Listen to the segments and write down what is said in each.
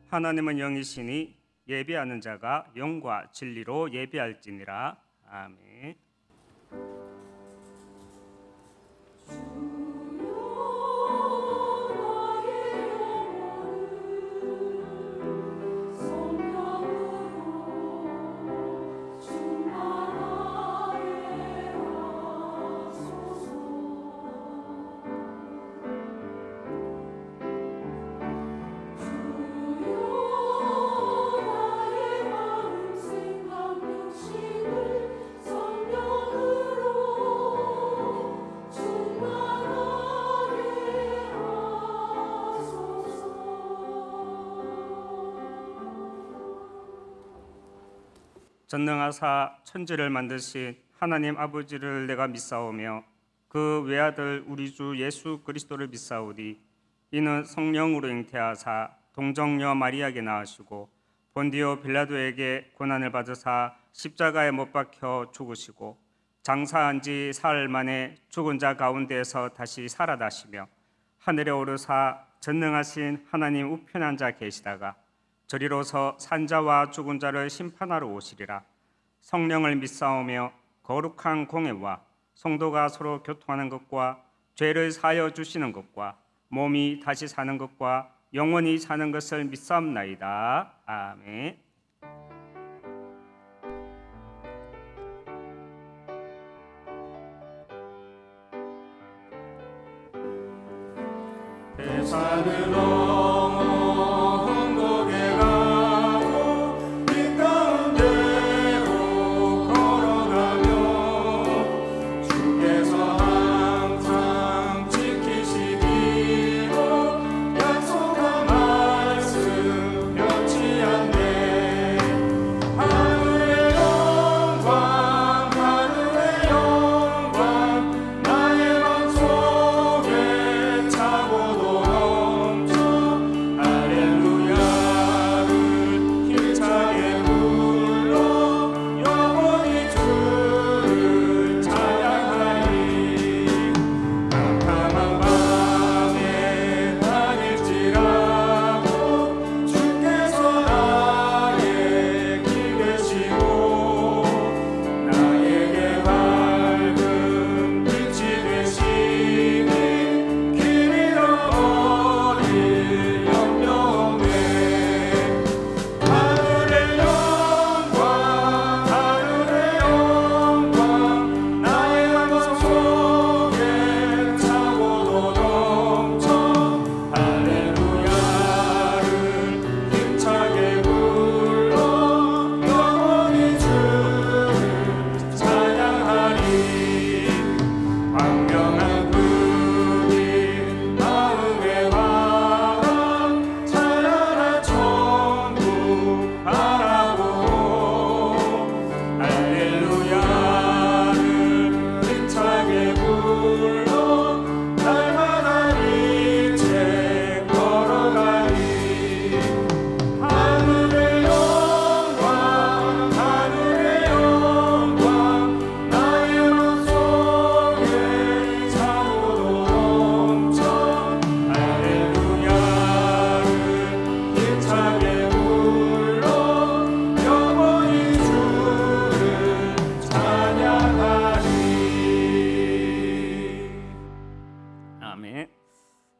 하나님은 영이시니 예배하는 자가 영과 진리로 예배할지니라. 아멘. 전능하사 천지를 만드신 하나님 아버지를 내가 믿사오며 그 외아들 우리 주 예수 그리스도를 믿사오니 이는 성령으로 잉태하사 동정녀 마리아에게 낳으시고 본디오 빌라도에게 고난을 받으사 십자가에 못 박혀 죽으시고 장사한 지 사흘 만에 죽은 자 가운데에서 다시 살아나시며 하늘에 오르사 전능하신 하나님 우편한 자 계시다가 저리로서 산자와 죽은 자를 심판하러 오시리라. 성령을 믿사오며 거룩한 공회와 성도가 서로 교통하는 것과 죄를 사하여 주시는 것과 몸이 다시 사는 것과 영원히 사는 것을 믿사옵나이다. 아멘. 대산으로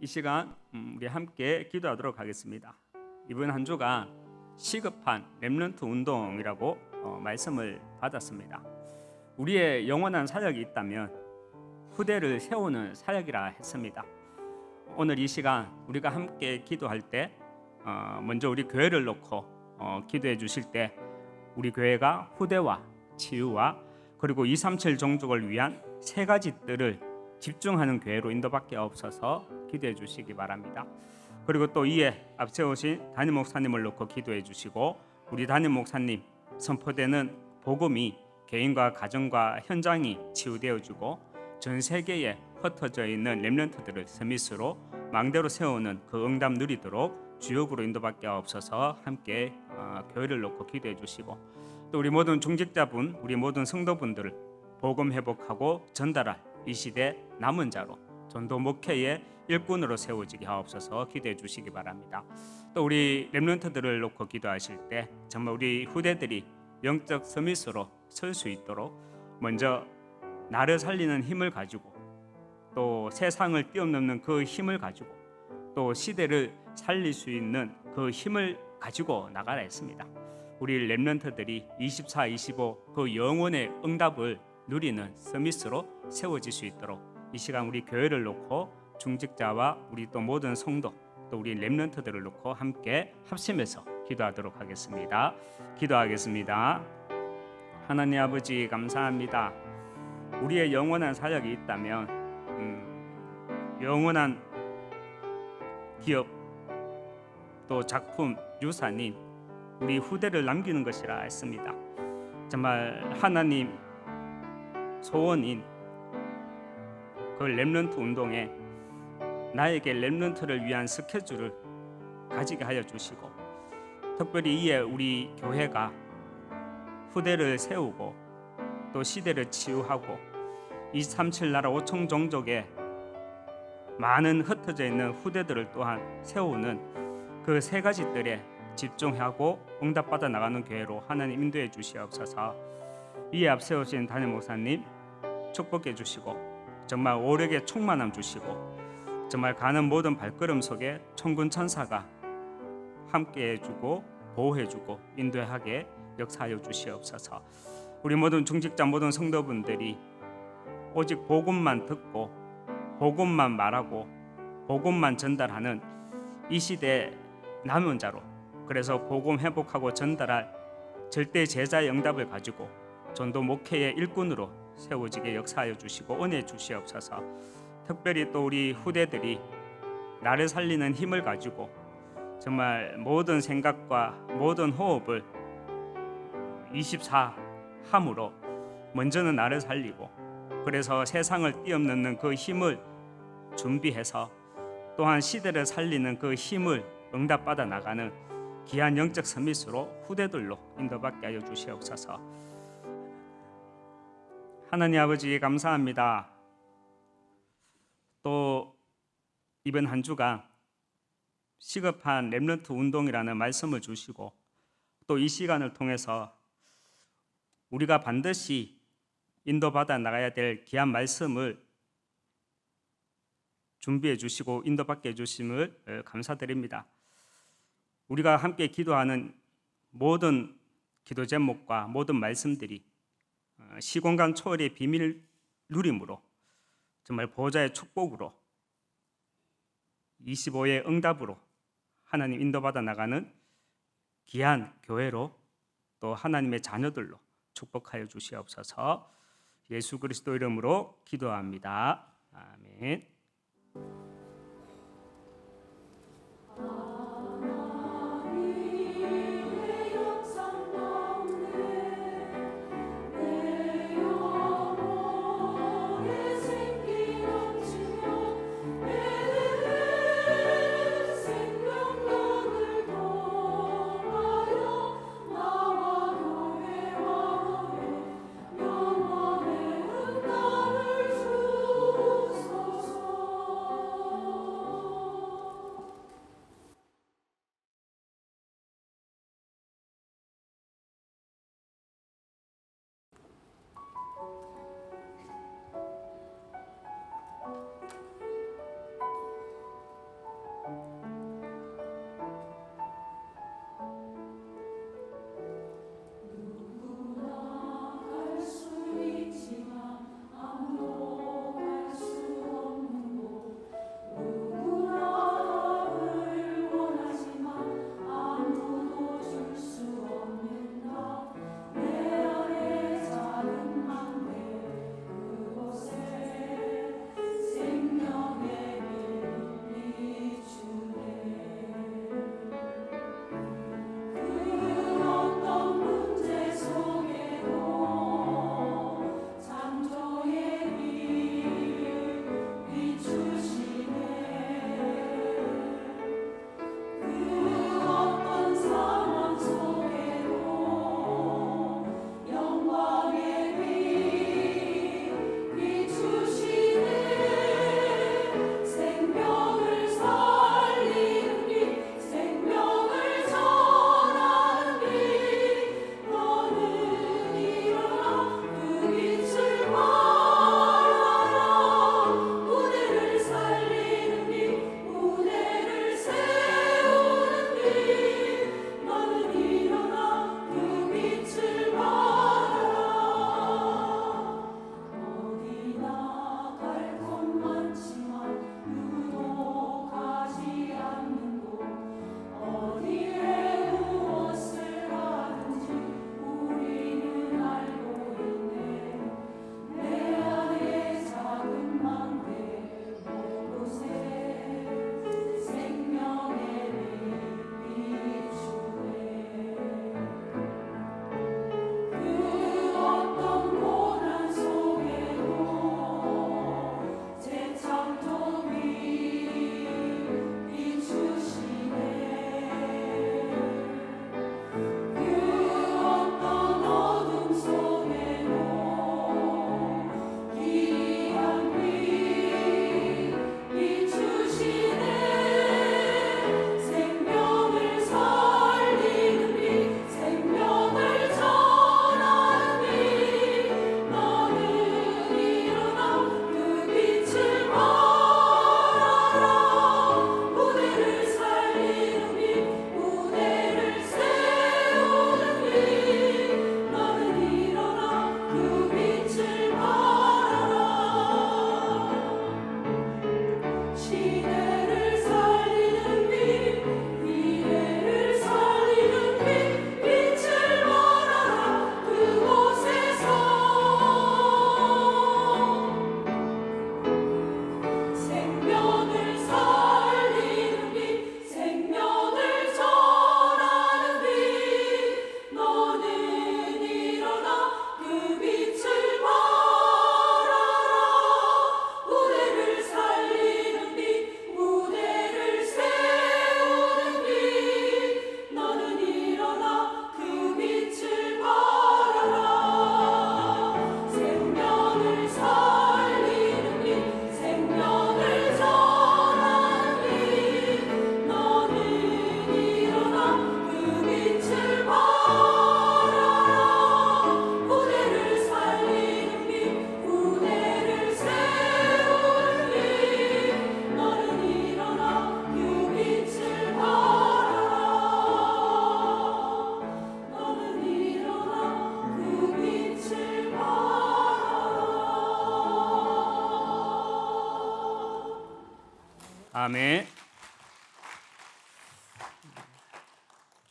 이 시간 우리 함께 기도하도록 하겠습니다. 이번 한 주가 시급한 렘넌트 운동이라고 말씀을 받았습니다. 우리의 영원한 사역이 있다면 후대를 세우는 사역이라 했습니다. 오늘 이 시간 우리가 함께 기도할 때 먼저 우리 교회를 놓고 기도해 주실 때 우리 교회가 후대와 치유와 그리고 237 종족을 위한 세 가지 뜰을 집중하는 교회로 인도받게 없어서 기도해 주시기 바랍니다. 그리고 또 이에 앞세우신 담임 목사님을 놓고 기도해 주시고 우리 담임 목사님 선포되는 복음이 개인과 가정과 현장이 치유되어주고 전 세계에 흩어져 있는 렘넌트들을 서밋으로 망대로 세우는 그 응답 누리도록 주역으로 인도받게 없어서 함께 교회를 놓고 기도해 주시고 또 우리 모든 중직자분, 우리 모든 성도분들을 복음 회복하고 전달할 이 시대 남은 자로 전도 목회의 일꾼으로 세워지게 하옵소서. 기도해 주시기 바랍니다. 또 우리 렘넌트들을 놓고 기도하실 때 정말 우리 후대들이 영적 서밋으로 설 수 있도록 먼저 나를 살리는 힘을 가지고 또 세상을 뛰어넘는 그 힘을 가지고 또 시대를 살릴 수 있는 그 힘을 가지고 나가라 했습니다. 우리 렘넌트들이 24, 25 그 영혼의 응답을 누리는 서밋으로 세워질 수 있도록 이 시간 우리 교회를 놓고 중직자와 우리 또 모든 성도 또 우리 렘넌트들을 놓고 함께 합심해서 기도하도록 하겠습니다. 기도하겠습니다. 하나님 아버지 감사합니다. 우리의 영원한 사역이 있다면 영원한 기업 또 작품 유산인 우리 후대를 남기는 것이라 했습니다. 정말 하나님 소원인 그 렘넌트 운동에 나에게 렘넌트를 위한 스케줄을 가지게 하여 주시고 특별히 이에 우리 교회가 후대를 세우고 또 시대를 치유하고 237 나라 5천 종족에 많은 흩어져 있는 후대들을 또한 세우는 그 세 가지들에 집중하고 응답받아 나가는 교회로 하나님 인도해 주시옵소서. 이에 앞세우신 담임 목사님 축복해 주시고 정말 오력의 충만함 주시고 정말 가는 모든 발걸음 속에 천군 천사가 함께해 주고 보호해 주고 인도하게 역사하여 주시옵소서. 우리 모든 중직자 모든 성도분들이 오직 복음만 듣고 복음만 말하고 복음만 전달하는 이 시대 남은 자로 그래서 복음 회복하고 전달할 절대 제자의 응답을 가지고 전도 목회의 일꾼으로 세워지게 역사하여 주시고 은혜 주시옵소서. 특별히 또 우리 후대들이 나를 살리는 힘을 가지고 정말 모든 생각과 모든 호흡을 24 함으로 먼저는 나를 살리고 그래서 세상을 뛰어넘는 그 힘을 준비해서 또한 시대를 살리는 그 힘을 응답받아 나가는 귀한 영적 서밋으로 후대들로 인도받게 하여 주시옵소서. 하나님 아버지 감사합니다. 또 이번 한 주가 시급한 렘넌트 운동이라는 말씀을 주시고 또 이 시간을 통해서 우리가 반드시 인도받아 나가야 될 귀한 말씀을 준비해 주시고 인도받게 해주심을 감사드립니다. 우리가 함께 기도하는 모든 기도 제목과 모든 말씀들이 시공간 초월의 비밀 누림으로 정말 보호자의 축복으로 25의 응답으로 하나님 인도받아 나가는 귀한 교회로 또 하나님의 자녀들로 축복하여 주시옵소서. 예수 그리스도 이름으로 기도합니다. 아멘.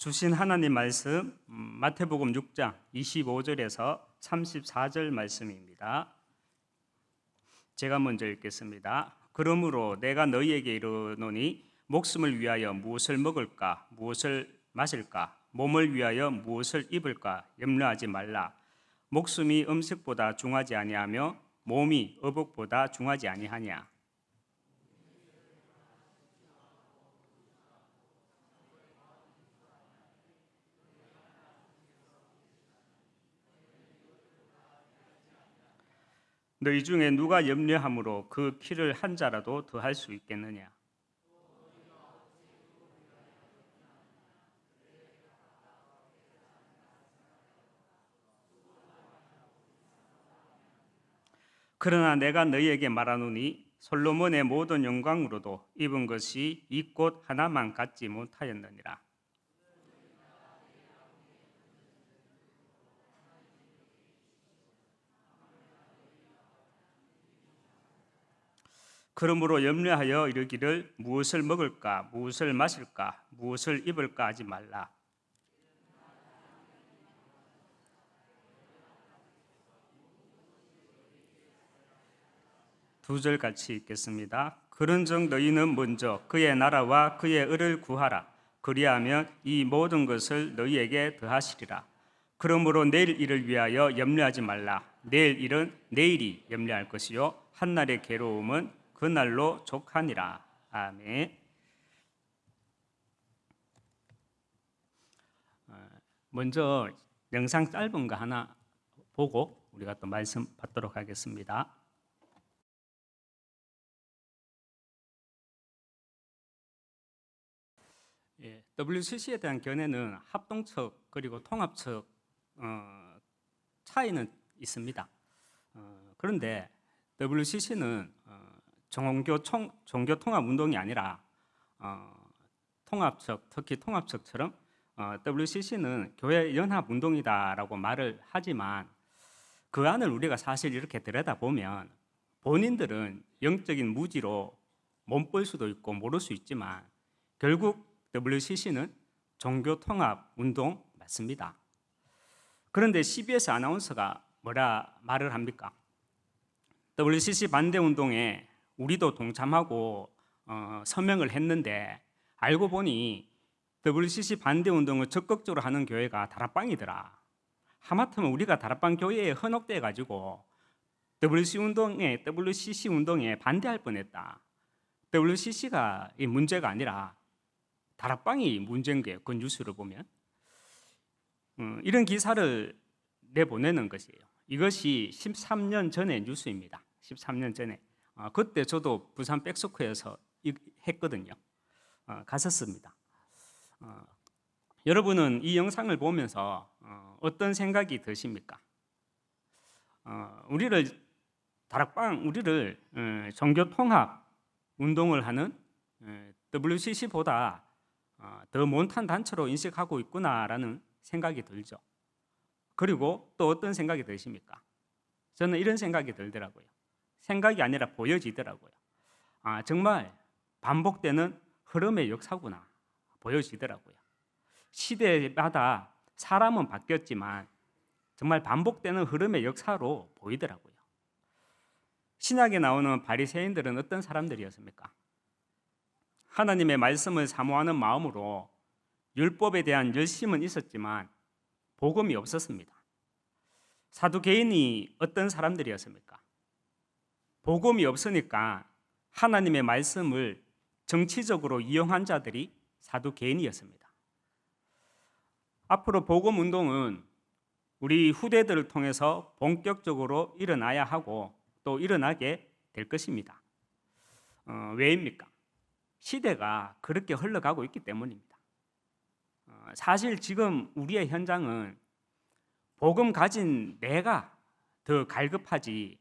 주신 하나님 말씀 마태복음 6장 25절에서 34절 말씀입니다. 제가 먼저 읽겠습니다. 그러므로 내가 너희에게 이르노니 목숨을 위하여 무엇을 먹을까 무엇을 마실까 몸을 위하여 무엇을 입을까 염려하지 말라. 목숨이 음식보다 중하지 아니하며 몸이 의복보다 중하지 아니하냐. 너희 중에 누가 염려함으로 그 키를 한 자라도 더할 수 있겠느냐. 그러나 내가 너희에게 말하노니 솔로몬의 모든 영광으로도 입은 것이 이 꽃 하나만 갖지 못하였느니라. 그러므로 염려하여 이르기를 무엇을 먹을까 무엇을 마실까 무엇을 입을까 하지 말라. 두 절 같이 읽겠습니다. 그런즉 너희는 먼저 그의 나라와 그의 의를 구하라. 그리하면 이 모든 것을 너희에게 더하시리라. 그러므로 내일 일을 위하여 염려하지 말라. 내일 일은 내일이 염려할 것이요 한날의 괴로움은 그날로 족하니라. 아멘. 먼저 영상 짧은 거 하나 보고 우리가 또 말씀 받도록 하겠습니다. WCC에 대한 견해는 합동측 그리고 통합측 차이는 있습니다. 그런데 WCC는 종교 통합 운동이 아니라 통합측, 특히 통합측처럼 WCC는 교회 연합 운동이다라고 말을 하지만 그 안을 우리가 사실 이렇게 들여다보면 본인들은 영적인 무지로 몸볼 수도 있고 모를 수 있지만 결국 WCC는 종교 통합 운동 맞습니다. 그런데 CBS 아나운서가 뭐라 말을 합니까? WCC 반대 운동에 우리도 동참하고 서명을 했는데 알고 보니 WCC 반대 운동을 적극적으로 하는 교회가 다락방이더라. 하마터면 우리가 다락방 교회에 현혹돼 가지고 WCC 운동에 반대할 뻔했다. WCC가 이 문제가 아니라 다락방이 문제인 거예요. 그 뉴스를 보면 이런 기사를 내보내는 것이에요. 이것이 13년 전의 뉴스입니다. 13년 전에 그때 저도 부산 백스코에서 했거든요. 갔었습니다. 여러분은 이 영상을 보면서 어떤 생각이 드십니까? 우리를 종교 통합 운동을 하는 WCC보다 더 못한 단체로 인식하고 있구나라는 생각이 들죠. 그리고 또 어떤 생각이 드십니까? 저는 이런 생각이 들더라고요. 생각이 아니라 보여지더라고요. 정말 반복되는 흐름의 역사구나 보여지더라고요. 시대마다 사람은 바뀌었지만 정말 반복되는 흐름의 역사로 보이더라고요. 신약에 나오는 바리새인들은 어떤 사람들이었습니까? 하나님의 말씀을 사모하는 마음으로 율법에 대한 열심은 있었지만 복음이 없었습니다. 사두개인이 어떤 사람들이었습니까? 복음이 없으니까 하나님의 말씀을 정치적으로 이용한 자들이 사두개인이었습니다. 앞으로 복음 운동은 우리 후대들을 통해서 본격적으로 일어나야 하고 또 일어나게 될 것입니다. 왜입니까? 시대가 그렇게 흘러가고 있기 때문입니다. 사실 지금 우리의 현장은 복음 가진 내가 더 갈급하지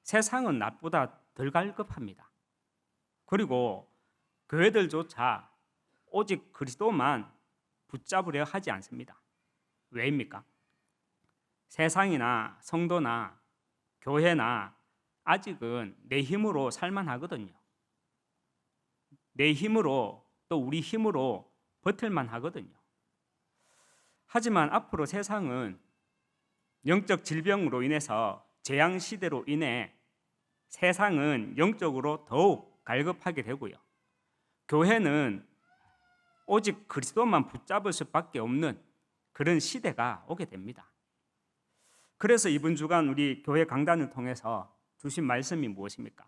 세상은 나보다 덜 갈급합니다. 그리고 교회들조차 오직 그리스도만 붙잡으려 하지 않습니다. 왜입니까? 세상이나 성도나 교회나 아직은 내 힘으로 살만하거든요. 내 힘으로 또 우리 힘으로 버틸만 하거든요. 하지만 앞으로 세상은 영적 질병으로 인해서 재앙 시대로 인해 세상은 영적으로 더욱 갈급하게 되고요. 교회는 오직 그리스도만 붙잡을 수밖에 없는 그런 시대가 오게 됩니다. 그래서 이번 주간 우리 교회 강단을 통해서 주신 말씀이 무엇입니까?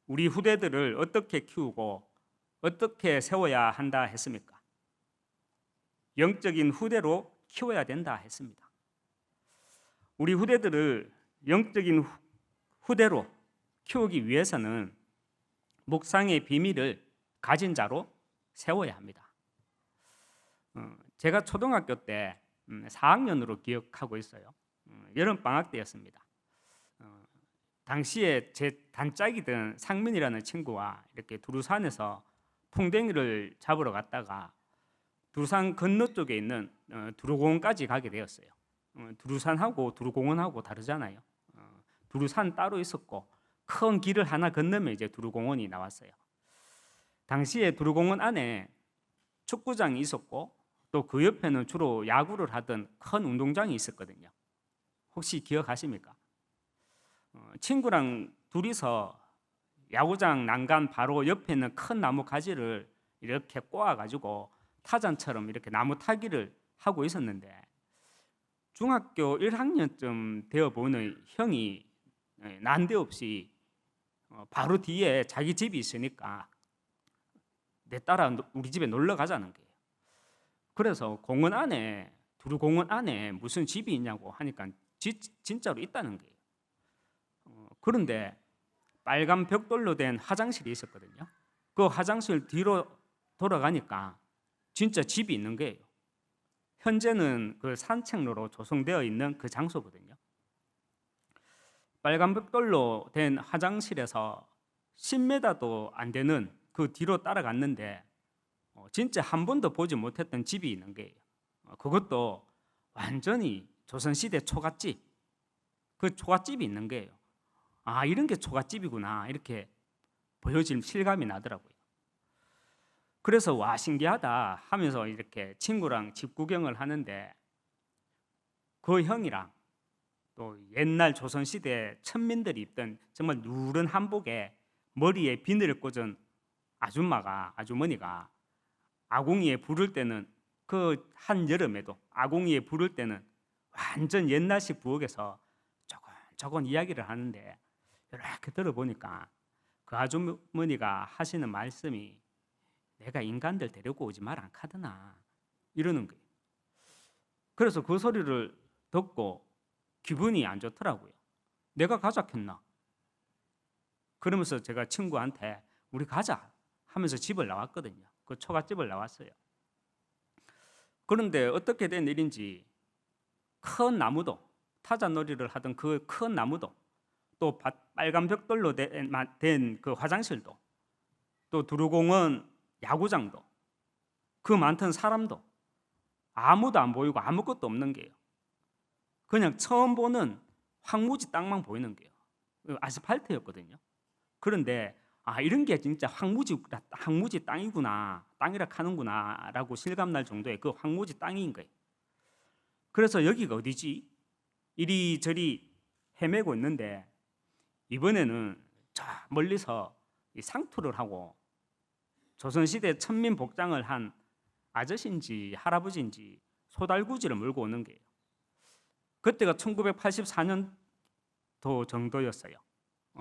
우리 후대들을 어떻게 키우고 어떻게 세워야 한다 했습니까? 영적인 후대로 키워야 된다 했습니다. 우리 후대들을 영적인 후대로 키우기 위해서는 묵상의 비밀을 가진 자로 세워야 합니다. 제가 초등학교 때 4학년으로 기억하고 있어요. 여름방학 때였습니다. 당시에 제 단짝이던 상민이라는 친구와 이렇게 두루산에서 풍뎅이를 잡으러 갔다가 두루산 건너 쪽에 있는 두루공원까지 가게 되었어요. 두루산하고 두루공원하고 다르잖아요. 두루산 따로 있었고 큰 길을 하나 건너면 이제 두루공원이 나왔어요. 당시에 두루공원 안에 축구장이 있었고 또 그 옆에는 주로 야구를 하던 큰 운동장이 있었거든요. 혹시 기억하십니까? 친구랑 둘이서 야구장 난간 바로 옆에 있는 큰 나무 가지를 이렇게 꼬아가지고 타잔처럼 이렇게 나무 타기를 하고 있었는데 중학교 1학년쯤 되어 보는 형이 난데없이 바로 뒤에 자기 집이 있으니까 내 따라 우리 집에 놀러 가자는 거예요. 그래서 공원 안에 두루공원 안에 무슨 집이 있냐고 하니까 진짜로 있다는 거예요. 그런데 빨간 벽돌로 된 화장실이 있었거든요. 그 화장실 뒤로 돌아가니까 진짜 집이 있는 거예요. 현재는 그 산책로로 조성되어 있는 그 장소거든요. 빨간 벽돌로 된 화장실에서 10m도 안 되는 그 뒤로 따라갔는데 진짜 한 번도 보지 못했던 집이 있는 거예요. 그것도 완전히 조선시대 초가집, 그 초가집이 있는 거예요. 아, 이런 게 초가집이구나 이렇게 보여질 실감이 나더라고요. 그래서 와 신기하다 하면서 이렇게 친구랑 집 구경을 하는데 그 형이랑 또 옛날 조선시대 천민들이 입던 정말 누런 한복에 머리에 비늘을 꽂은 아주머니가 아궁이에 부를 때는 그 한여름에도 아궁이에 부를 때는 완전 옛날식 부엌에서 조금 이야기를 하는데 이렇게 들어보니까 그 아주머니가 하시는 말씀이 내가 인간들 데리고 오지 말 안 카드나 이러는 거예요. 그래서 그 소리를 듣고 기분이 안 좋더라고요. 내가 가자 했나? 그러면서 제가 친구한테 우리 가자 하면서 집을 나왔거든요. 그 초가집을 나왔어요. 그런데 어떻게 된 일인지 큰 나무도 타잔놀이를 하던 그 큰 나무도 또 빨간 벽돌로 된 그 화장실도 또 두루공원 야구장도 그 많던 사람도 아무도 안 보이고 아무것도 없는 게요. 그냥 처음 보는 황무지 땅만 보이는 게요. 아스팔트였거든요. 그런데 아 이런 게 진짜 황무지 땅이구나, 땅이라 하는구나라고 실감날 정도의 그 황무지 땅인 거예요. 그래서 여기가 어디지? 이리저리 헤매고 있는데 이번에는 저 멀리서 이 상투를 하고 조선시대 천민 복장을 한 아저씨인지 할아버지인지 소달구지를 몰고 오는 거예요. 그때가 1984년도 정도였어요.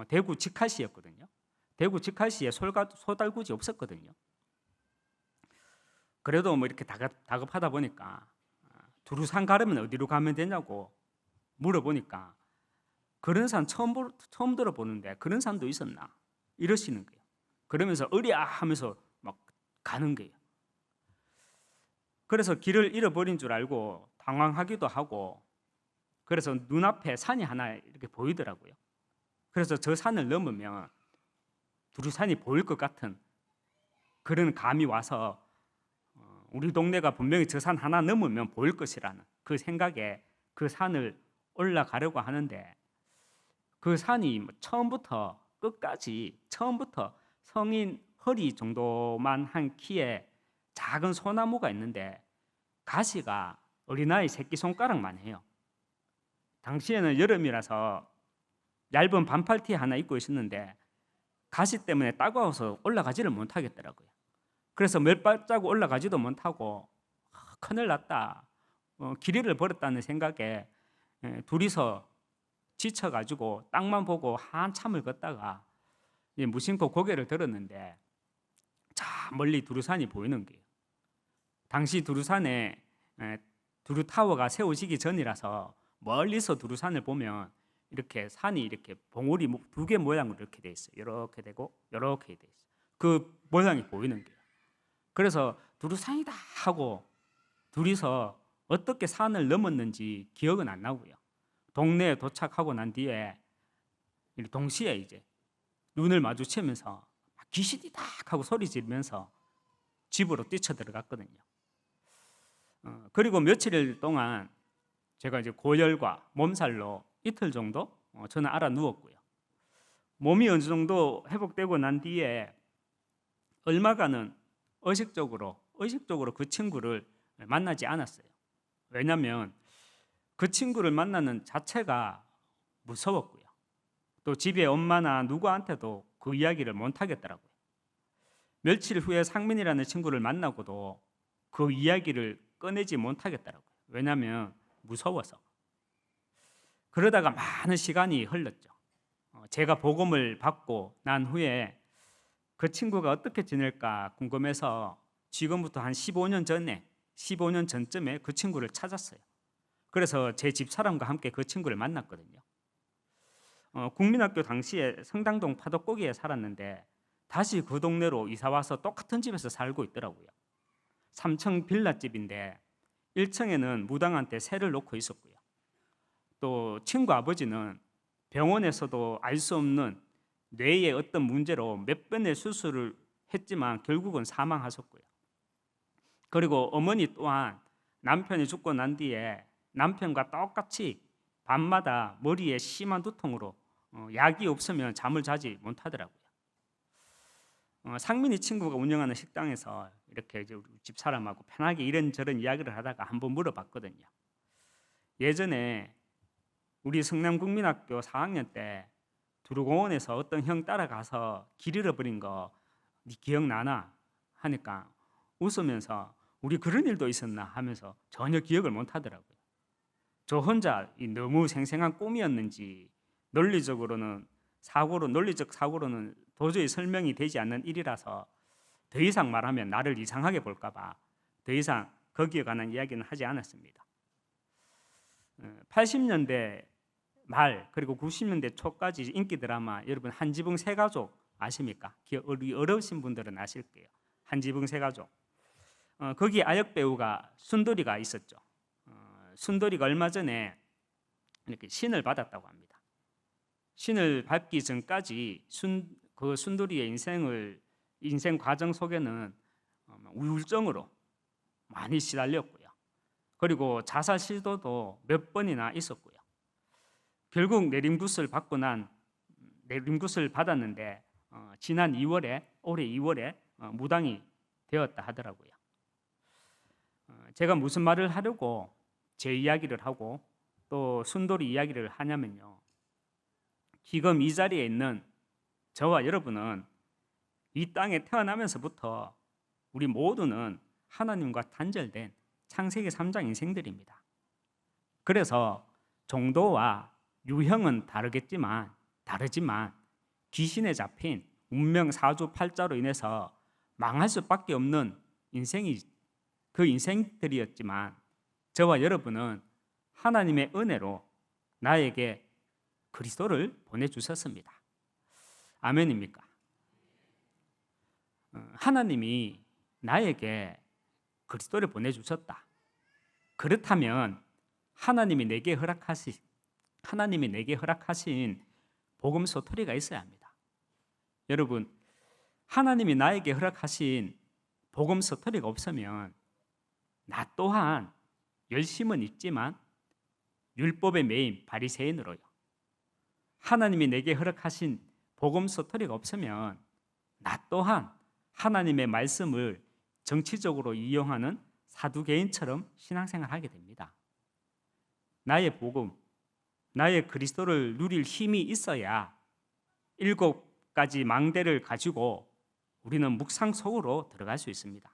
대구 직할시였거든요. 대구 직할시에 소달구지 없었거든요. 그래도 뭐 이렇게 다급하다 보니까 두루산 가려면 어디로 가면 되냐고 물어보니까 그런 산 처음 들어보는데 그런 산도 있었나 이러시는 거예요. 그러면서 으랴 하면서 막 가는 거예요. 그래서 길을 잃어버린 줄 알고 당황하기도 하고 그래서 눈앞에 산이 하나 이렇게 보이더라고요. 그래서 저 산을 넘으면 두루산이 보일 것 같은 그런 감이 와서 우리 동네가 분명히 저 산 하나 넘으면 보일 것이라는 그 생각에 그 산을 올라가려고 하는데 그 산이 처음부터 끝까지 처음부터 성인 허리 정도만 한 키에 작은 소나무가 있는데 가시가 어린아이 새끼손가락만 해요. 당시에는 여름이라서 얇은 반팔티 하나 입고 있었는데 가시 때문에 따가워서 올라가지를 못하겠더라고요. 그래서 몇 발자국 올라가지도 못하고 큰일 났다, 길이를 버렸다는 생각에 둘이서 지쳐가지고 땅만 보고 한참을 걷다가 무심코 고개를 들었는데 저 멀리 두루산이 보이는 거예요. 당시 두루산에 두루타워가 세워지기 전이라서 멀리서 두루산을 보면 이렇게 산이 이렇게 봉우리 두 개 모양으로 이렇게 돼 있어요. 이렇게 되고 이렇게 돼 있어요. 그 모양이 보이는 거예요. 그래서 두루산이다 하고 둘이서 어떻게 산을 넘었는지 기억은 안 나고요. 동네에 도착하고 난 뒤에 동시에 이제 눈을 마주치면서 귀신이다 하고 소리 지르면서 집으로 뛰쳐 들어갔거든요. 그리고 며칠 동안 제가 이제 고열과 몸살로 이틀 정도 저는 알아 누웠고요. 몸이 어느 정도 회복되고 난 뒤에 얼마간은 의식적으로 그 친구를 만나지 않았어요. 왜냐하면 그 친구를 만나는 자체가 무서웠고요. 또 집에 엄마나 누구한테도 그 이야기를 못 하겠더라고요. 며칠 후에 상민이라는 친구를 만나고도 그 이야기를 꺼내지 못하겠더라고요. 왜냐하면 무서워서. 그러다가 많은 시간이 흘렀죠. 제가 복음을 받고 난 후에 그 친구가 어떻게 지낼까 궁금해서 지금부터 한 15년 전쯤에 그 친구를 찾았어요. 그래서 제 집사람과 함께 그 친구를 만났거든요. 국민학교 당시에 성당동 파덕고기에 살았는데 다시 그 동네로 이사와서 똑같은 집에서 살고 있더라고요. 3층 빌라집인데 1층에는 무당한테 세를 놓고 있었고요. 또 친구 아버지는 병원에서도 알 수 없는 뇌의 어떤 문제로 몇 번의 수술을 했지만 결국은 사망하셨고요. 그리고 어머니 또한 남편이 죽고 난 뒤에 남편과 똑같이 밤마다 머리에 심한 두통으로 약이 없으면 잠을 자지 못하더라고요. 상민이 친구가 운영하는 식당에서 이렇게 이제 우리 집사람하고 편하게 이런저런 이야기를 하다가 한번 물어봤거든요. 예전에 우리 성남국민학교 4학년 때 두루공원에서 어떤 형 따라가서 길 잃어버린 거 네 기억나나? 하니까 웃으면서 우리 그런 일도 있었나 하면서 전혀 기억을 못 하더라고요. 저 혼자 너무 생생한 꿈이었는지 논리적 사고로는 도저히 설명이 되지 않는 일이라서 더 이상 말하면 나를 이상하게 볼까 봐 더 이상 거기에 관한 이야기는 하지 않았습니다. 80년대 말 그리고 90년대 초까지 인기 드라마 여러분 한지붕 세가족 아십니까? 우리 어려우신 분들은 아실 거예요. 한지붕 세가족. 거기 아역 배우가 순돌이가 있었죠. 순돌이가 얼마 전에 이렇게 신을 받았다고 합니다. 신을 받기 전까지 그 순돌이의 인생 과정 속에는 우울증으로 많이 시달렸고요. 그리고 자살 시도도 몇 번이나 있었고요. 결국 내림굿을 받았는데 지난 올해 2월에 무당이 되었다 하더라고요. 제가 무슨 말을 하려고 제 이야기를 하고 또 순돌이 이야기를 하냐면요. 지금 이 자리에 있는 저와 여러분은 이 땅에 태어나면서부터 우리 모두는 하나님과 단절된 창세기 3장 인생들입니다. 그래서 정도와 유형은 다르지만 귀신에 잡힌 운명 사주팔자로 인해서 망할 수밖에 없는 그 인생들이었지만 저와 여러분은 하나님의 은혜로 나에게 그리스도를 보내주셨습니다. 아멘입니까? 하나님이 나에게 그리스도를 보내주셨다. 그렇다면 하나님이 내게 허락하신 복음 스토리가 있어야 합니다. 여러분, 하나님이 나에게 허락하신 복음 스토리가 없으면 나 또한 열심은 있지만 율법에 매인 바리새인으로요. 하나님이 내게 허락하신 복음 스토리가 없으면 나 또한 하나님의 말씀을 정치적으로 이용하는 사두개인처럼 신앙생활하게 됩니다. 나의 복음, 나의 그리스도를 누릴 힘이 있어야 7가지 망대를 가지고 우리는 묵상 속으로 들어갈 수 있습니다.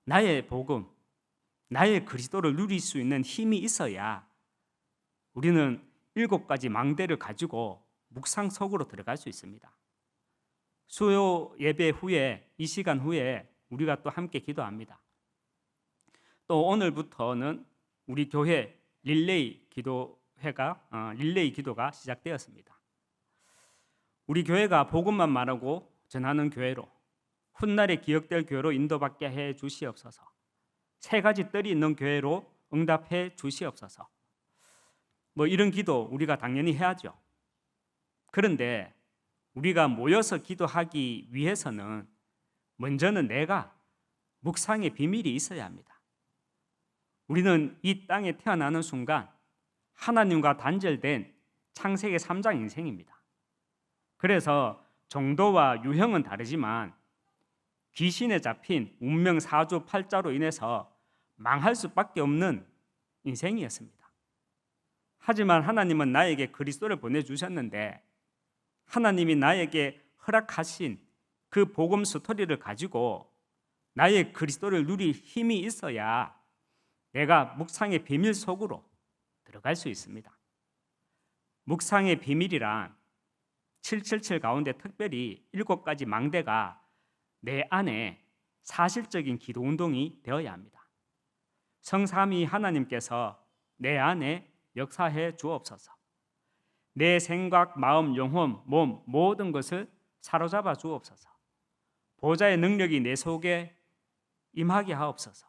나의 복음, 나의 그리스도를 누릴 수 있는 힘이 있어야 우리는 7가지 망대를 가지고 묵상 속으로 들어갈 수 있습니다. 수요 예배 후에, 이 시간 후에 우리가 또 함께 기도합니다. 또 오늘부터는 우리 교회 릴레이 기도가 시작되었습니다. 우리 교회가 복음만 말하고 전하는 교회로, 훗날에 기억될 교회로 인도받게 해 주시옵소서. 3가지 뜰이 있는 교회로 응답해 주시옵소서. 이런 기도 우리가 당연히 해야죠. 그런데 우리가 모여서 기도하기 위해서는 먼저는 내가 묵상의 비밀이 있어야 합니다. 우리는 이 땅에 태어나는 순간 하나님과 단절된 창세기 3장 인생입니다. 그래서 정도와 유형은 다르지만 귀신에 잡힌 운명 사주 팔자로 인해서 망할 수밖에 없는 인생이었습니다. 하지만 하나님은 나에게 그리스도를 보내주셨는데 하나님이 나에게 허락하신 그 복음 스토리를 가지고 나의 그리스도를 누릴 힘이 있어야 내가 묵상의 비밀 속으로 들어갈 수 있습니다. 묵상의 비밀이란 777 가운데 특별히 7가지 망대가 내 안에 사실적인 기도 운동이 되어야 합니다. 성삼위 하나님께서 내 안에 역사해 주옵소서. 내 생각, 마음, 영혼, 몸 모든 것을 사로잡아 주옵소서. 보좌의 능력이 내 속에 임하게 하옵소서.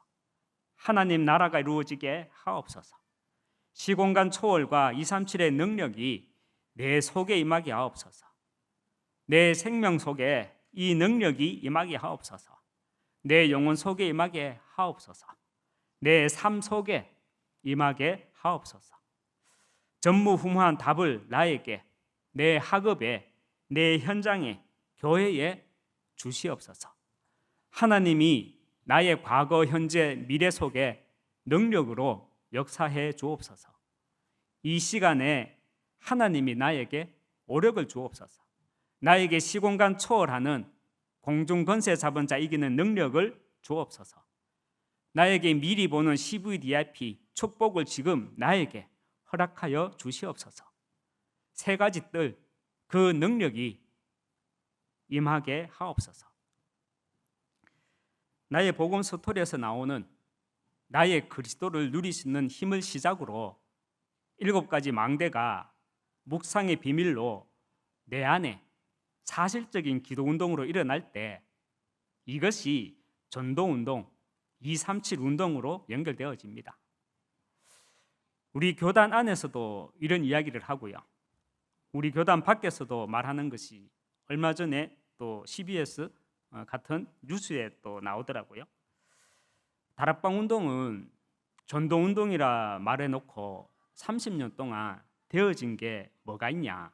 하나님 나라가 이루어지게 하옵소서. 시공간 초월과 237의 능력이 내 속에 임하게 하옵소서. 내 생명 속에 이 능력이 임하게 하옵소서. 내 영혼 속에 임하게 하옵소서. 내 삶 속에 임하게 하옵소서. 전무후무한 답을 나에게, 내 학업에, 내 현장에, 교회에 주시옵소서. 하나님이 나의 과거, 현재, 미래 속에 능력으로 역사해 주옵소서. 이 시간에 하나님이 나에게 오력을 주옵소서. 나에게 시공간 초월하는 공중권세 잡은 자 이기는 능력을 주옵소서. 나에게 미리 보는 CVDIP 축복을 지금 나에게 허락하여 주시옵소서. 3가지 뜰, 그 능력이 임하게 하옵소서. 나의 복음 스토리에서 나오는 나의 그리스도를 누릴 수 있는 힘을 시작으로 7가지 망대가 묵상의 비밀로 내 안에 사실적인 기도 운동으로 일어날 때 이것이 전도운동, 237 운동으로 연결되어집니다. 우리 교단 안에서도 이런 이야기를 하고요. 우리 교단 밖에서도 말하는 것이 얼마 전에 또 CBS 같은 뉴스에 또 나오더라고요. 다락방 운동은 전도운동이라 말해놓고 30년 동안 되어진 게 뭐가 있냐.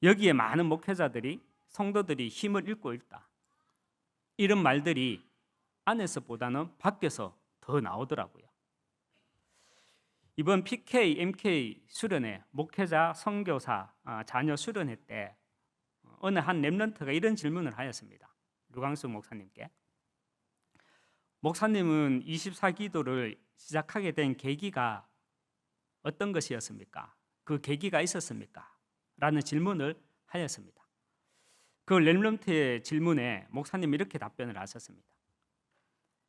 여기에 많은 목회자들이, 성도들이 힘을 잃고 있다. 이런 말들이 안에서보다는 밖에서 더 나오더라고요. 이번 PK, MK 수련회, 목회자, 선교사 자녀 수련회 때 어느 한 렘넌트가 이런 질문을 하였습니다. 류광수 목사님께. 목사님은 24기도를 시작하게 된 계기가 어떤 것이었습니까? 그 계기가 있었습니까? 라는 질문을 하였습니다. 그 렘넌트의 질문에 목사님이 이렇게 답변을 하셨습니다.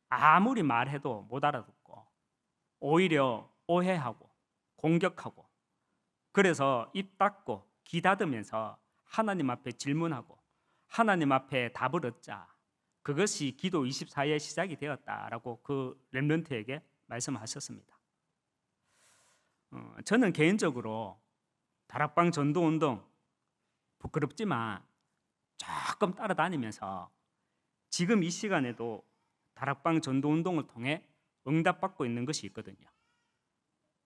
아무리 말해도 못 알아듣고 오히려 오해하고 공격하고, 그래서 입 닫고 귀 닫으면서 하나님 앞에 질문하고 하나님 앞에 답을 얻자. 그것이 기도 24의 시작이 되었다라고 그 렘넌트에게 말씀하셨습니다. 저는 개인적으로 다락방 전도운동 부끄럽지만 조금 따라다니면서 지금 이 시간에도 다락방 전도운동을 통해 응답받고 있는 것이 있거든요.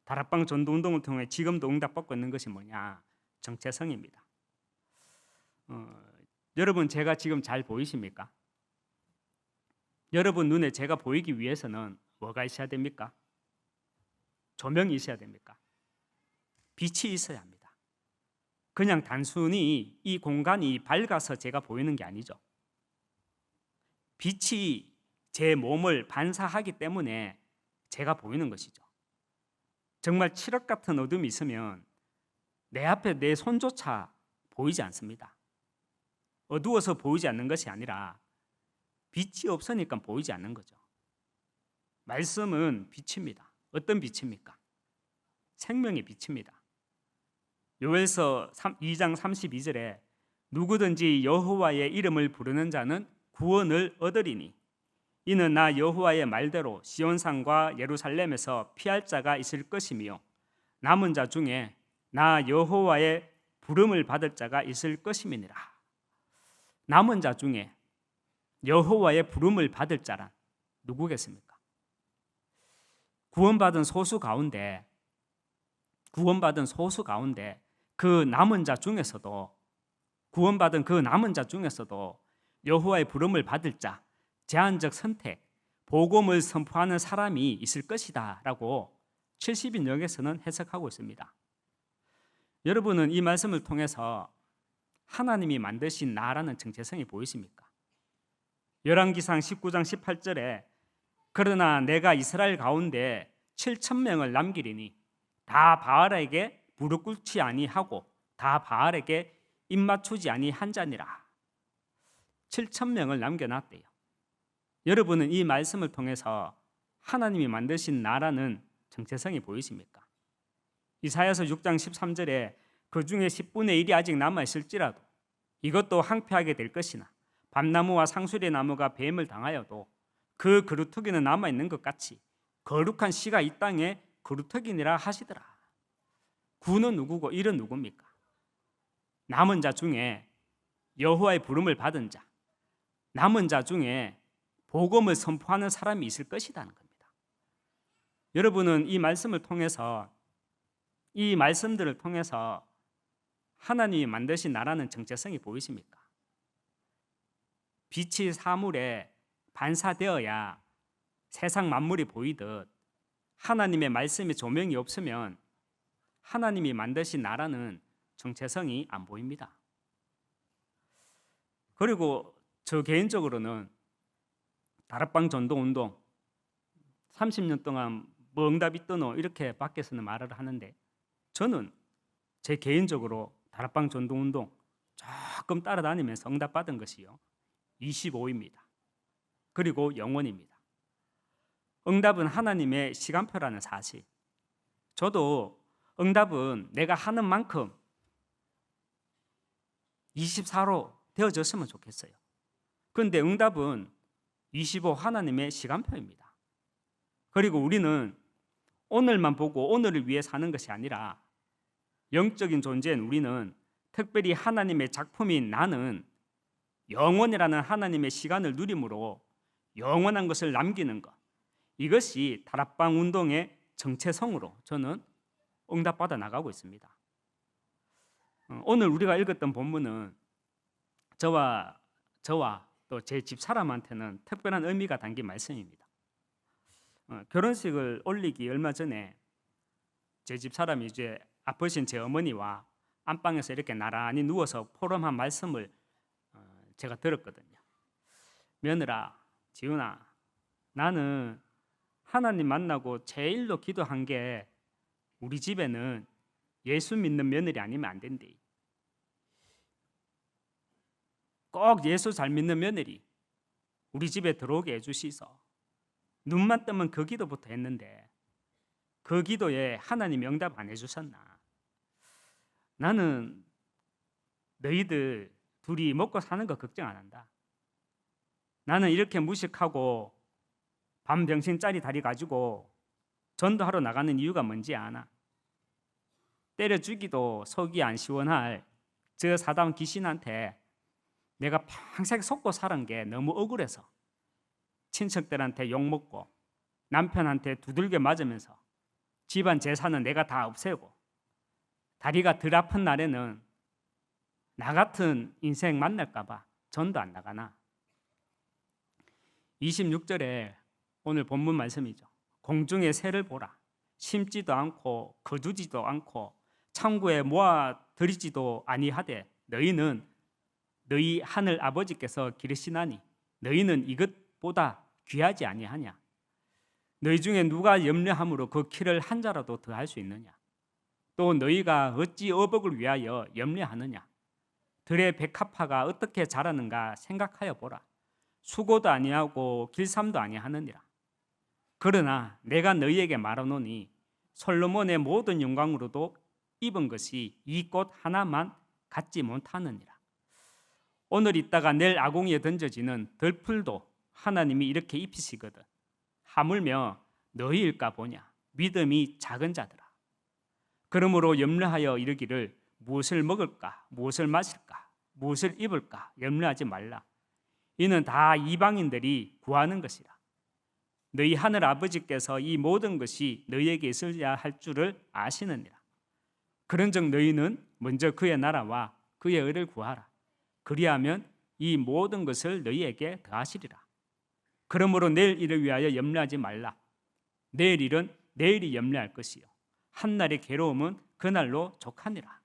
다락방 전도운동을 통해 지금도 응답받고 있는 것이 뭐냐? 정체성입니다. 여러분 제가 지금 잘 보이십니까? 여러분 눈에 제가 보이기 위해서는 뭐가 있어야 됩니까? 조명이 있어야 됩니까? 빛이 있어야 합니다. 그냥 단순히 이 공간이 밝아서 제가 보이는 게 아니죠. 빛이 제 몸을 반사하기 때문에 제가 보이는 것이죠. 정말 칠흑 같은 어둠이 있으면 내 앞에 내 손조차 보이지 않습니다. 어두워서 보이지 않는 것이 아니라 빛이 없으니까 보이지 않는 거죠. 말씀은 빛입니다. 어떤 빛입니까? 생명의 빛입니다. 요엘서 2장 32절에 누구든지 여호와의 이름을 부르는 자는 구원을 얻으리니 이는 나 여호와의 말대로 시온산과 예루살렘에서 피할 자가 있을 것이며 남은 자 중에 나 여호와의 부름을 받을 자가 있을 것임이니라. 남은 자 중에 여호와의 부름을 받을 자란 누구겠습니까? 구원받은 소수 가운데 그 남은 자 중에서도 구원받은 그 남은 자 중에서도 여호와의 부름을 받을 자, 제한적 선택, 복음을 선포하는 사람이 있을 것이다 라고 70인역에서는 해석하고 있습니다. 여러분은 이 말씀을 통해서 하나님이 만드신 나라는 정체성이 보이십니까? 열왕기상 19장 18절에 그러나 내가 이스라엘 가운데 7,000명을 남기리니 다 바알에게 무릎 꿇지 아니하고 다 바알에게 입맞추지 아니한 자니라. 7,000명을 남겨놨대요. 여러분은 이 말씀을 통해서 하나님이 만드신 나라는 정체성이 보이십니까? 이사야서 6장 13절에 그 중에 10분의 1이 아직 남아있을지라도 이것도 황폐하게 될 것이나 밤나무와 상수리 나무가 뱀을 당하여도 그 그루터기는 남아있는 것 같이 거룩한 씨가 이 땅에 그루터기니라 하시더라. 구는 누구고 일은 누굽니까? 남은 자 중에 여호와의 부름을 받은 자, 남은 자 중에 복음을 선포하는 사람이 있을 것이라는 겁니다. 여러분은 이 말씀을 통해서 이 말씀들을 통해서 하나님이 만드신 나라는 정체성이 보이십니까? 빛이 사물에 반사되어야 세상 만물이 보이듯 하나님의 말씀의 조명이 없으면 하나님이 만드신 나라는 정체성이 안 보입니다. 그리고 저 개인적으로는 다락방 전도운동 30년 동안 뭐 응답 있더노 이렇게 밖에서는 말을 하는데 저는 제 개인적으로 다락방 전도운동 조금 따라다니면서 응답받은 것이요 25입니다. 그리고 영원입니다. 응답은 하나님의 시간표라는 사실. 저도 응답은 내가 하는 만큼 24로 되어졌으면 좋겠어요. 그런데 응답은 25 하나님의 시간표입니다. 그리고 우리는 오늘만 보고 오늘을 위해 사는 것이 아니라 영적인 존재인 우리는 특별히 하나님의 작품인 나는 영원이라는 하나님의 시간을 누림으로 영원한 것을 남기는 것, 이것이 다락방 운동의 정체성으로 저는 응답받아 나가고 있습니다. 오늘 우리가 읽었던 본문은 저와 또 제 집사람한테는 특별한 의미가 담긴 말씀입니다. 결혼식을 올리기 얼마 전에 제 집사람이 이제 아프신 제 어머니와 안방에서 이렇게 나란히 누워서 포럼한 말씀을 제가 들었거든요. 며느라, 지훈아, 나는 하나님 만나고 제일로 기도한 게 우리 집에는 예수 믿는 며느리 아니면 안 된대. 꼭 예수 잘 믿는 며느리 우리 집에 들어오게 해주시소. 눈만 뜨면 그 기도부터 했는데 그 기도에 하나님 응답 안 해주셨나? 나는 너희들 둘이 먹고 사는 거 걱정 안 한다. 나는 이렇게 무식하고 밤 병신짜리 다리 가지고 전도하러 나가는 이유가 뭔지 아나? 때려 죽이도 속이 안 시원할 저 사단 귀신한테 내가 평생 속고 살은 게 너무 억울해서 친척들한테 욕먹고 남편한테 두들겨 맞으면서 집안 재산은 내가 다 없애고 다리가 덜 아픈 날에는 나 같은 인생 만날까 봐 전도 안 나가나? 26절에 오늘 본문 말씀이죠. 공중의 새를 보라. 심지도 않고 거두지도 않고 창고에 모아 들이지도 아니하되 너희는 너희 하늘 아버지께서 기르시나니 너희는 이것보다 귀하지 아니하냐. 너희 중에 누가 염려함으로 그 키를 한 자라도 더할 수 있느냐. 또 너희가 어찌 어복을 위하여 염려하느냐. 들의 백합화가 어떻게 자라는가 생각하여 보라. 수고도 아니하고 길쌈도 아니하느니라. 그러나 내가 너희에게 말하노니 솔로몬의 모든 영광으로도 입은 것이 이 꽃 하나만 갖지 못하느니라. 오늘 있다가 내일 아궁이에 던져지는 들풀도 하나님이 이렇게 입히시거든. 하물며 너희일까 보냐. 믿음이 작은 자들아. 그러므로 염려하여 이르기를 무엇을 먹을까, 무엇을 마실까, 무엇을 입을까 염려하지 말라. 이는 다 이방인들이 구하는 것이라. 너희 하늘 아버지께서 이 모든 것이 너희에게 있어야 할 줄을 아시느니라. 그런즉 너희는 먼저 그의 나라와 그의 의를 구하라. 그리하면 이 모든 것을 너희에게 더하시리라. 그러므로 내일 일을 위하여 염려하지 말라. 내일 일은 내일이 염려할 것이요 한날의 괴로움은 그날로 족하니라.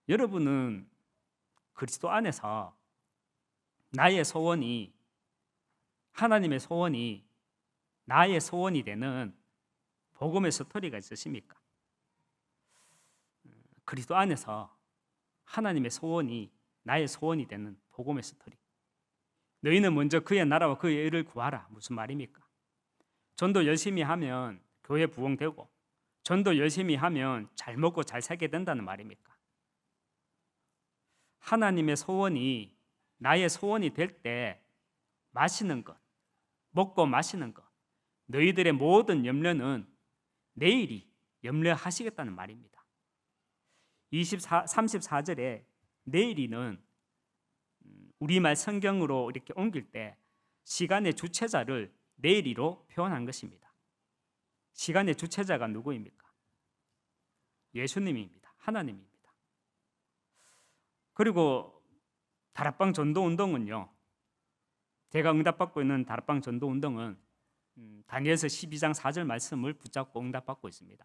여러분은 그리스도 안에서 나의 소원이, 하나님의 소원이 나의 소원이 되는 복음의 스토리가 있으십니까? 그리스도 안에서 하나님의 소원이 나의 소원이 되는 복음의 스토리. 너희는 먼저 그의 나라와 그의 의를 구하라. 무슨 말입니까? 전도 열심히 하면 교회 부흥되고 전도 열심히 하면 잘 먹고 잘 살게 된다는 말입니까? 하나님의 소원이 나의 소원이 될 때 마시는 것, 먹고 마시는 것, 너희들의 모든 염려는 내일이 염려하시겠다는 말입니다. 34절에 내일이는 우리말 성경으로 이렇게 옮길 때 시간의 주체자를 내일이로 표현한 것입니다. 시간의 주체자가 누구입니까? 예수님입니다. 하나님입니다. 그리고 다락방 전도운동은요, 제가 응답받고 있는 다락방 전도운동은 다니엘서 12장 4절 말씀을 붙잡고 응답받고 있습니다.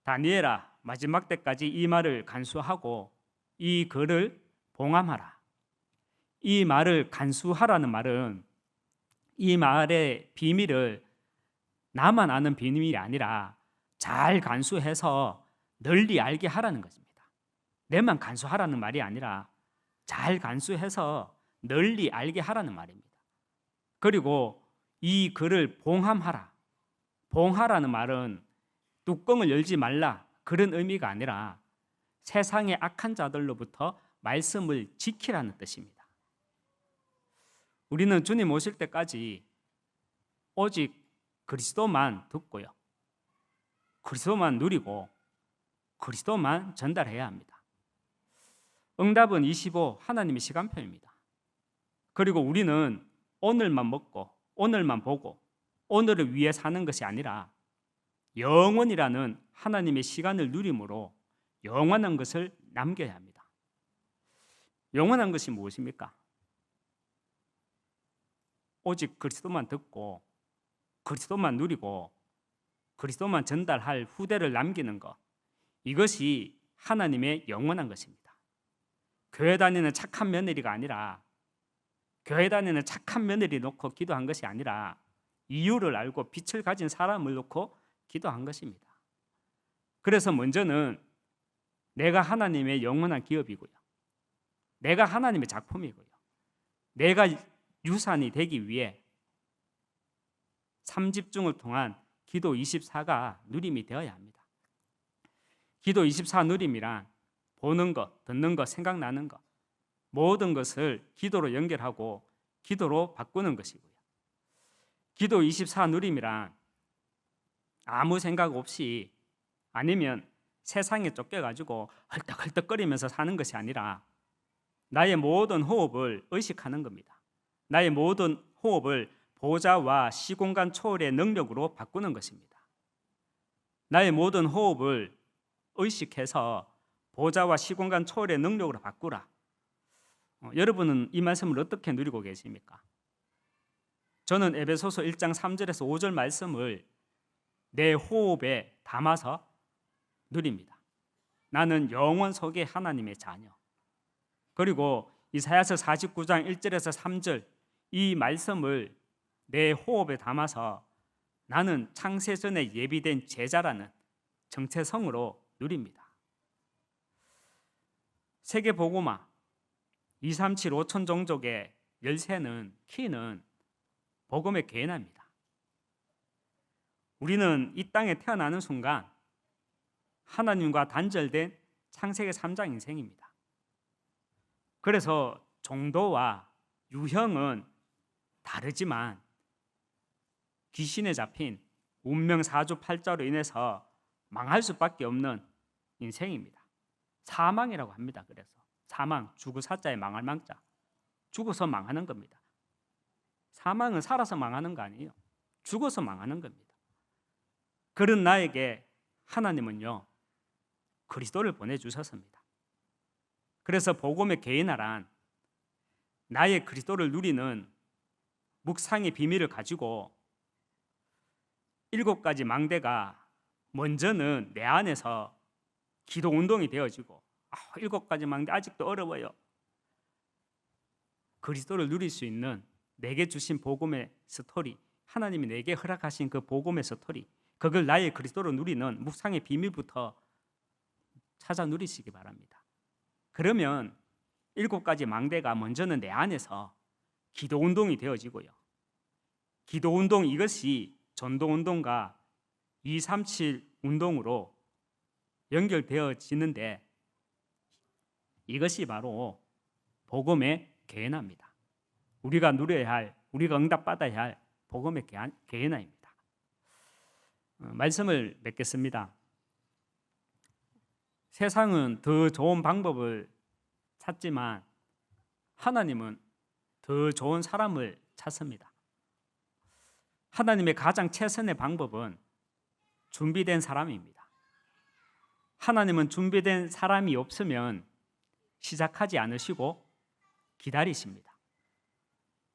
다니엘아, 마지막 때까지 이 말을 간수하고 이 글을 봉함하라. 이 말을 간수하라는 말은 이 말의 비밀을 나만 아는 비밀이 아니라 잘 간수해서 널리 알게 하라는 것입니다. 내만 간수하라는 말이 아니라 잘 간수해서 널리 알게 하라는 말입니다. 그리고 이 글을 봉함하라. 봉하라는 말은 뚜껑을 열지 말라 그런 의미가 아니라 세상의 악한 자들로부터 말씀을 지키라는 뜻입니다. 우리는 주님 오실 때까지 오직 그리스도만 듣고요, 그리스도만 누리고 그리스도만 전달해야 합니다. 응답은 25 하나님의 시간표입니다. 그리고 우리는 오늘만 먹고 오늘만 보고 오늘을 위해 사는 것이 아니라 영원이라는 하나님의 시간을 누림으로 영원한 것을 남겨야 합니다. 영원한 것이 무엇입니까? 오직 그리스도만 듣고 그리스도만 누리고 그리스도만 전달할 후대를 남기는 것, 이것이 하나님의 영원한 것입니다. 교회 다니는 착한 며느리가 아니라, 교회 다니는 착한 며느리 놓고 기도한 것이 아니라 이유를 알고 빛을 가진 사람을 놓고 기도한 것입니다. 그래서 먼저는 내가 하나님의 영원한 기업이고요, 내가 하나님의 작품이고요, 내가 유산이 되기 위해 3집중을 통한 기도 24가 누림이 되어야 합니다. 기도 24 누림이란 보는 것, 듣는 것, 생각나는 것, 모든 것을 기도로 연결하고 기도로 바꾸는 것이고요. 기도 24 누림이란 아무 생각 없이, 아니면 세상에 쫓겨가지고 헐떡헐떡거리면서 사는 것이 아니라 나의 모든 호흡을 의식하는 겁니다. 나의 모든 호흡을 보좌와 시공간 초월의 능력으로 바꾸는 것입니다. 나의 모든 호흡을 의식해서 보좌와 시공간 초월의 능력으로 바꾸라. 여러분은 이 말씀을 어떻게 누리고 계십니까? 저는 에베소서 1장 3절에서 5절 말씀을 내 호흡에 담아서 누립니다. 나는 영원 속의 하나님의 자녀. 그리고 이사야서 49장 1절에서 3절 이 말씀을 내 호흡에 담아서 나는 창세전에 예비된 제자라는 정체성으로 누립니다. 세계 복음화 237 5천 종족의 열쇠는 키는 복음의 개인화입니다. 우리는 이 땅에 태어나는 순간 하나님과 단절된 창세기 3장 인생입니다. 그래서 정도와 유형은 다르지만 귀신에 잡힌 운명 사주팔자로 인해서 망할 수밖에 없는 인생입니다. 사망이라고 합니다. 그래서 사망, 죽을 사자에 망할 망자, 죽어서 망하는 겁니다. 사망은 살아서 망하는 거 아니에요. 죽어서 망하는 겁니다. 그런 나에게 하나님은요 그리스도를 보내주셨습니다. 그래서 복음의 개인화란 나의 그리스도를 누리는 묵상의 비밀을 가지고 7가지 망대가 먼저는 내 안에서 기도 운동이 되어지고 7가지 망대 아직도 어려워요. 그리스도를 누릴 수 있는 내게 주신 복음의 스토리, 하나님이 내게 허락하신 그 복음의 스토리, 그걸 나의 그리스도로 누리는 묵상의 비밀부터 찾아 누리시기 바랍니다. 그러면 7가지 망대가 먼저는 내 안에서 기도 운동이 되어지고요. 기도 운동 이것이 전도 운동과 237 운동으로 연결되어지는데 이것이 바로 복음의 개인화입니다. 우리가 누려야 할, 우리가 응답받아야 할 복음의 개인화입니다. 말씀을 맺겠습니다. 세상은 더 좋은 방법을 찾지만 하나님은 더 좋은 사람을 찾습니다. 하나님의 가장 최선의 방법은 준비된 사람입니다. 하나님은 준비된 사람이 없으면 시작하지 않으시고 기다리십니다.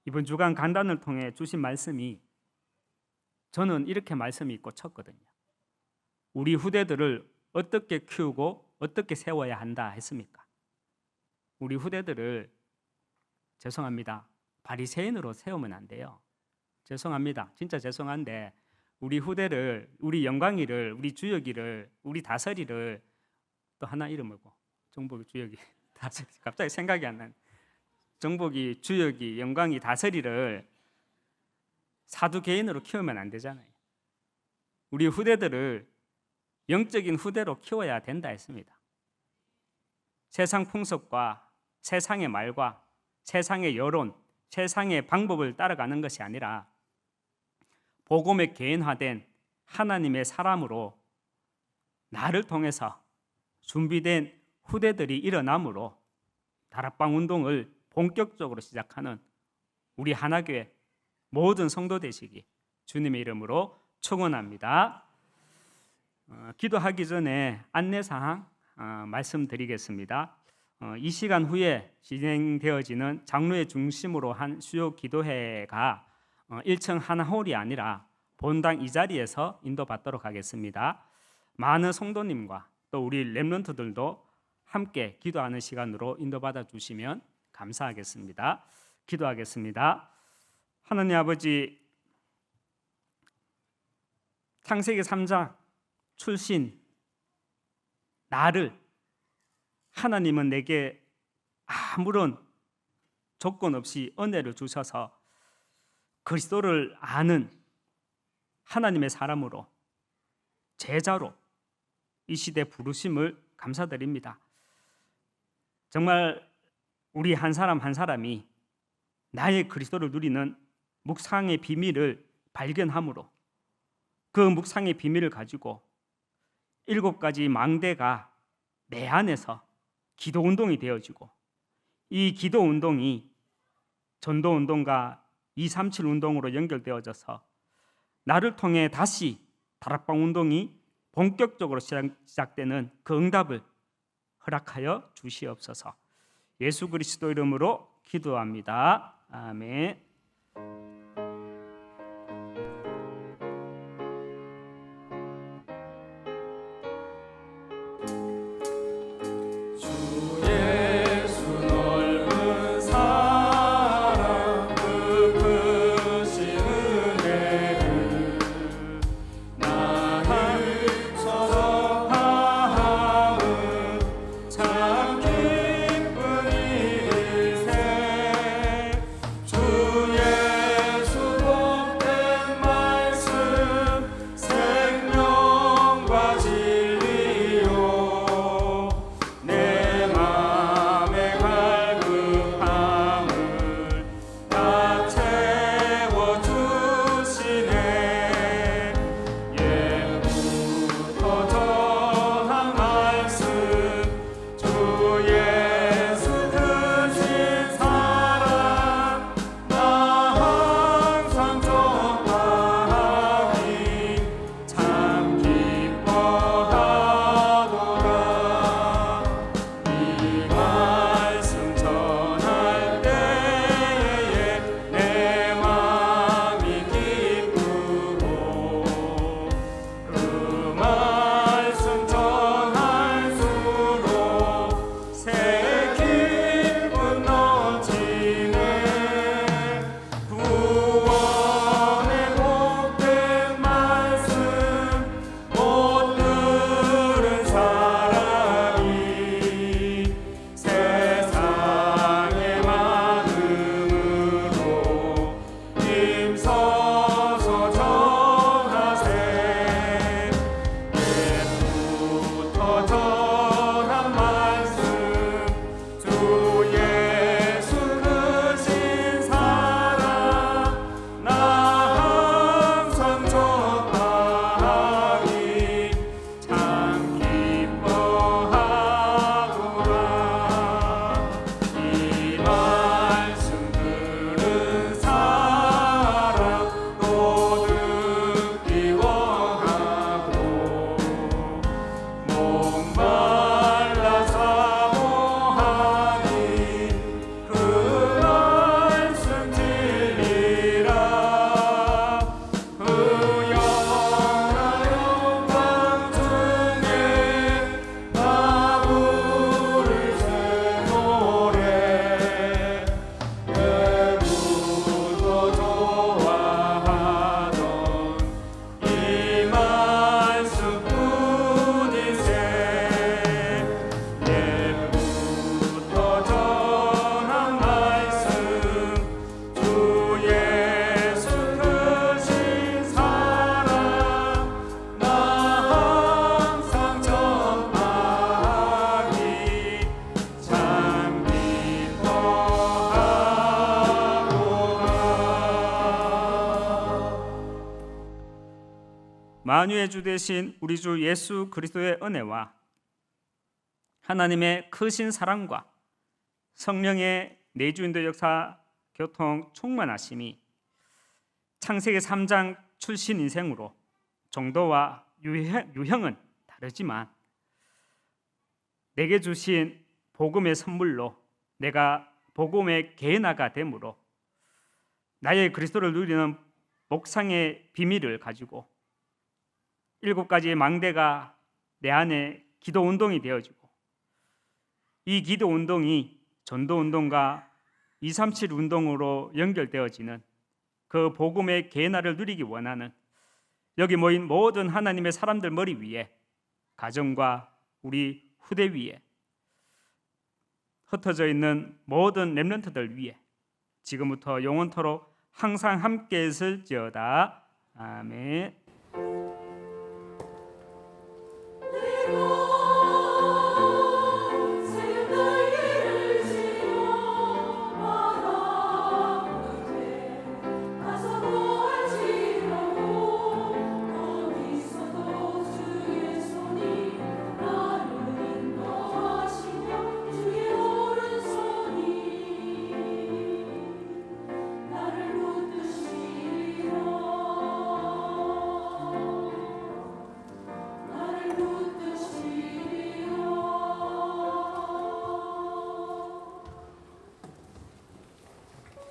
이번 주간 간단을 통해 주신 말씀이 저는 이렇게 말씀이 꽂혔거든요. 우리 후대들을 어떻게 키우고 어떻게 세워야 한다 했습니까? 우리 후대들을 죄송합니다. 바리새인으로 세우면 안 돼요. 죄송합니다. 진짜 죄송한데 우리 후대를, 우리 영광이를, 우리 주역이를, 우리 다스리를 또 하나 이름 뭐고 정복이 주역이 다스리 갑자기 생각이 안 나네. 정복이 주역이 영광이 다스리를 사두개인으로 키우면 안 되잖아요. 우리 후대들을 영적인 후대로 키워야 된다 했습니다. 세상 풍습과 세상의 말과 세상의 여론, 세상의 방법을 따라가는 것이 아니라 복음에 개인화된 하나님의 사람으로 나를 통해서 준비된 후대들이 일어남으로 다락방 운동을 본격적으로 시작하는 우리 하나교회 모든 성도 되시기 주님의 이름으로 축원합니다. 기도하기 전에 안내사항 말씀드리겠습니다. 이 시간 후에 진행되어지는 장로의 중심으로 한 수요 기도회가 1층 하나홀이 아니라 본당 이 자리에서 인도받도록 하겠습니다. 많은 성도님과 또 우리 렘넌트들도 함께 기도하는 시간으로 인도받아 주시면 감사하겠습니다. 기도하겠습니다. 하나님 아버지, 창세기 3장 출신 나를 하나님은 내게 아무런 조건 없이 은혜를 주셔서 그리스도를 아는 하나님의 사람으로 제자로 이 시대 부르심을 감사드립니다. 정말 우리 한 사람 한 사람이 나의 그리스도를 누리는 묵상의 비밀을 발견함으로 그 묵상의 비밀을 가지고 7가지 망대가 내 안에서 기도 운동이 되어지고 이 기도 운동이 전도 운동과 237 운동으로 연결되어져서 나를 통해 다시 다락방 운동이 본격적으로 시작되는 그 응답을 허락하여 주시옵소서. 예수 그리스도 이름으로 기도합니다. 아멘. 만유의 주 되신 우리 주 예수 그리스도의 은혜와 하나님의 크신 사랑과 성령의 내주인도 역사 교통 충만하심이 창세기 3장 출신 인생으로 정도와 유형은 다르지만 내게 주신 복음의 선물로 내가 복음의 개나가 됨으로 나의 그리스도를 누리는 목상의 비밀을 가지고 7가지의 망대가 내 안에 기도 운동이 되어지고 이 기도 운동이 전도 운동과 237 운동으로 연결되어지는 그 복음의 개나를 누리기 원하는 여기 모인 모든 하나님의 사람들 머리 위에 가정과 우리 후대 위에 흩어져 있는 모든 렘넌트들 위에 지금부터 영원토록 항상 함께 있을지어다. 아멘.